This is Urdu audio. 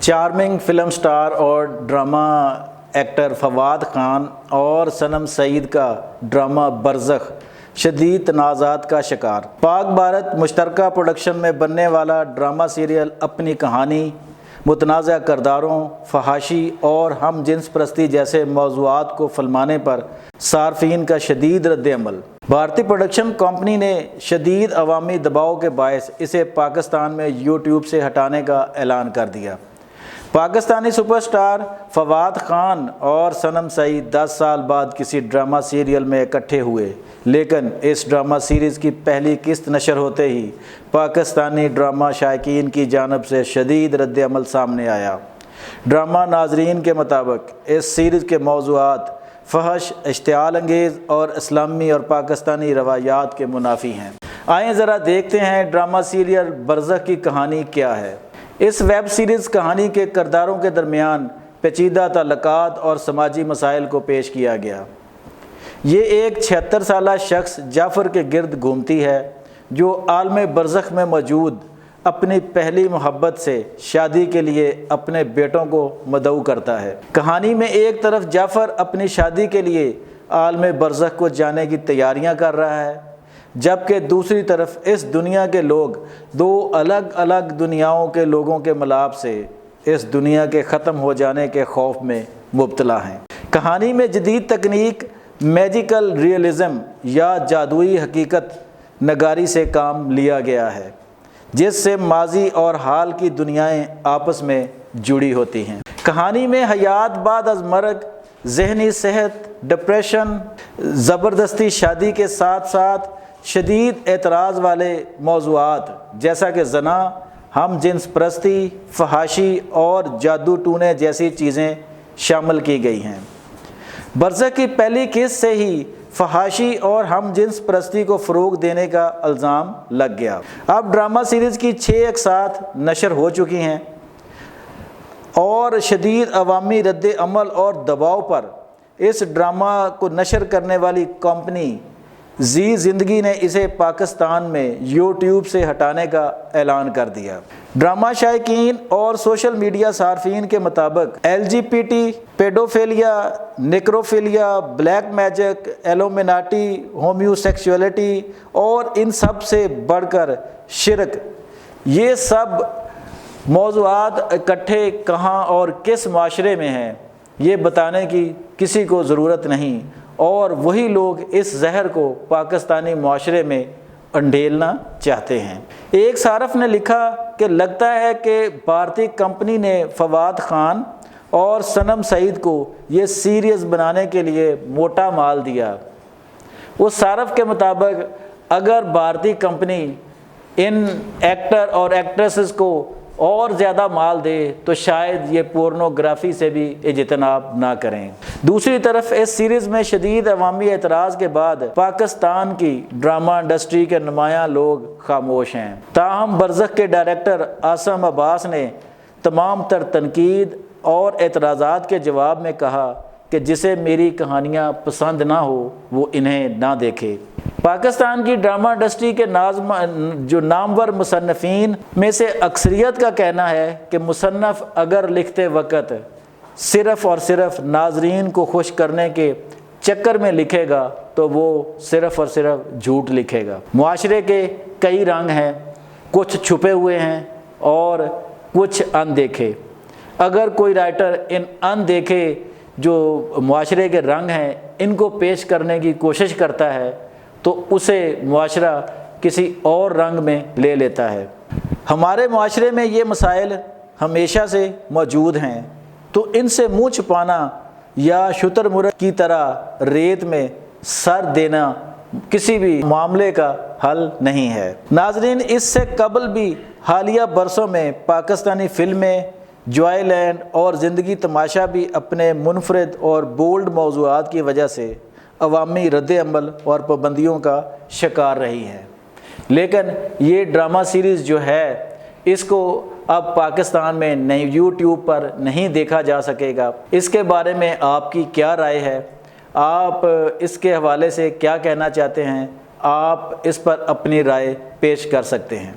چارمنگ فلم سٹار اور ڈرامہ ایکٹر فواد خان اور صنم سعید کا ڈرامہ برزخ شدید تنازعات کا شکار۔ پاک بھارت مشترکہ پروڈکشن میں بننے والا ڈرامہ سیریل اپنی کہانی، متنازع کرداروں، فحاشی اور ہم جنس پرستی جیسے موضوعات کو فلمانے پر صارفین کا شدید رد عمل۔ بھارتی پروڈکشن کمپنی نے شدید عوامی دباؤ کے باعث اسے پاکستان میں یوٹیوب سے ہٹانے کا اعلان کر دیا۔ پاکستانی سپر سٹار فواد خان اور صنم سعید 10 سال بعد کسی ڈرامہ سیریل میں اکٹھے ہوئے، لیکن اس ڈرامہ سیریز کی پہلی قسط نشر ہوتے ہی پاکستانی ڈرامہ شائقین کی جانب سے شدید رد عمل سامنے آیا۔ ڈرامہ ناظرین کے مطابق اس سیریز کے موضوعات فحش، اشتعال انگیز اور اسلامی اور پاکستانی روایات کے منافی ہیں۔ آئیں ذرا دیکھتے ہیں ڈرامہ سیریل برزخ کی کہانی کیا ہے۔ اس ویب سیریز کہانی کے کرداروں کے درمیان پیچیدہ تعلقات اور سماجی مسائل کو پیش کیا گیا۔ یہ ایک 76 سالہ شخص جعفر کے گرد گھومتی ہے جو عالم برزخ میں موجود اپنی پہلی محبت سے شادی کے لیے اپنے بیٹوں کو مدعو کرتا ہے۔ کہانی میں ایک طرف جعفر اپنی شادی کے لیے عالم برزخ کو جانے کی تیاریاں کر رہا ہے، جبکہ دوسری طرف اس دنیا کے لوگ دو الگ الگ دنیاؤں کے لوگوں کے ملاپ سے اس دنیا کے ختم ہو جانے کے خوف میں مبتلا ہیں۔ کہانی میں جدید تکنیک میجیکل ریئلزم یا جادوئی حقیقت نگاری سے کام لیا گیا ہے، جس سے ماضی اور حال کی دنیائیں آپس میں جڑی ہوتی ہیں۔ کہانی میں حیات بعد از مرگ، ذہنی صحت، ڈپریشن، زبردستی شادی کے ساتھ ساتھ شدید اعتراض والے موضوعات جیسا کہ زنا، ہم جنس پرستی، فحاشی اور جادو ٹونے جیسی چیزیں شامل کی گئی ہیں۔ برزخ کی پہلی قسط سے ہی فحاشی اور ہم جنس پرستی کو فروغ دینے کا الزام لگ گیا۔ اب ڈرامہ سیریز کی 6 اقساط نشر ہو چکی ہیں اور شدید عوامی رد عمل اور دباؤ پر اس ڈرامہ کو نشر کرنے والی کمپنی زی زندگی نے اسے پاکستان میں یوٹیوب سے ہٹانے کا اعلان کر دیا۔ ڈرامہ شائقین اور سوشل میڈیا صارفین کے مطابق LGBT، paedophilia, necrophilia, black magic, Illuminati, homosexuality اور ان سب سے بڑھ کر شرک، یہ سب موضوعات اکٹھے کہاں اور کس معاشرے میں ہیں یہ بتانے کی کسی کو ضرورت نہیں، اور وہی لوگ اس زہر کو پاکستانی معاشرے میں انڈھیلنا چاہتے ہیں۔ ایک صارف نے لکھا کہ لگتا ہے کہ بھارتی کمپنی نے فواد خان اور صنم سعید کو یہ سیریز بنانے کے لیے موٹا مال دیا۔ اس صارف کے مطابق اگر بھارتی کمپنی ان ایکٹر اور ایکٹریسز کو اور زیادہ مال دے تو شاید یہ پورنوگرافی سے بھی اجتناب نہ کریں۔ دوسری طرف اس سیریز میں شدید عوامی اعتراض کے بعد پاکستان کی ڈرامہ انڈسٹری کے نمایاں لوگ خاموش ہیں۔ تاہم برزخ کے ڈائریکٹر عاصم عباس نے تمام تر تنقید اور اعتراضات کے جواب میں کہا کہ جسے میری کہانیاں پسند نہ ہو وہ انہیں نہ دیکھے۔ پاکستان کی ڈرامہ انڈسٹری کے جو نامور مصنفین میں سے اکثریت کا کہنا ہے کہ مصنف اگر لکھتے وقت صرف اور صرف ناظرین کو خوش کرنے کے چکر میں لکھے گا تو وہ صرف اور صرف جھوٹ لکھے گا۔ معاشرے کے کئی رنگ ہیں، کچھ چھپے ہوئے ہیں اور کچھ اندیکھے۔ اگر کوئی رائٹر ان اندیکھے جو معاشرے کے رنگ ہیں ان کو پیش کرنے کی کوشش کرتا ہے تو اسے معاشرہ کسی اور رنگ میں لے لیتا ہے۔ ہمارے معاشرے میں یہ مسائل ہمیشہ سے موجود ہیں، تو ان سے منہ چھپانا یا شتر مرغ کی طرح ریت میں سر دینا کسی بھی معاملے کا حل نہیں ہے۔ ناظرین، اس سے قبل بھی حالیہ برسوں میں پاکستانی فلمیں، جوائے لینڈ اور زندگی تماشا بھی اپنے منفرد اور بولڈ موضوعات کی وجہ سے عوامی رد عمل اور پابندیوں کا شکار رہی ہے، لیکن یہ ڈرامہ سیریز جو ہے اس کو اب پاکستان میں نئی یوٹیوب پر نہیں دیکھا جا سکے گا۔ اس کے بارے میں آپ کی کیا رائے ہے؟ آپ اس کے حوالے سے کیا کہنا چاہتے ہیں؟ آپ اس پر اپنی رائے پیش کر سکتے ہیں۔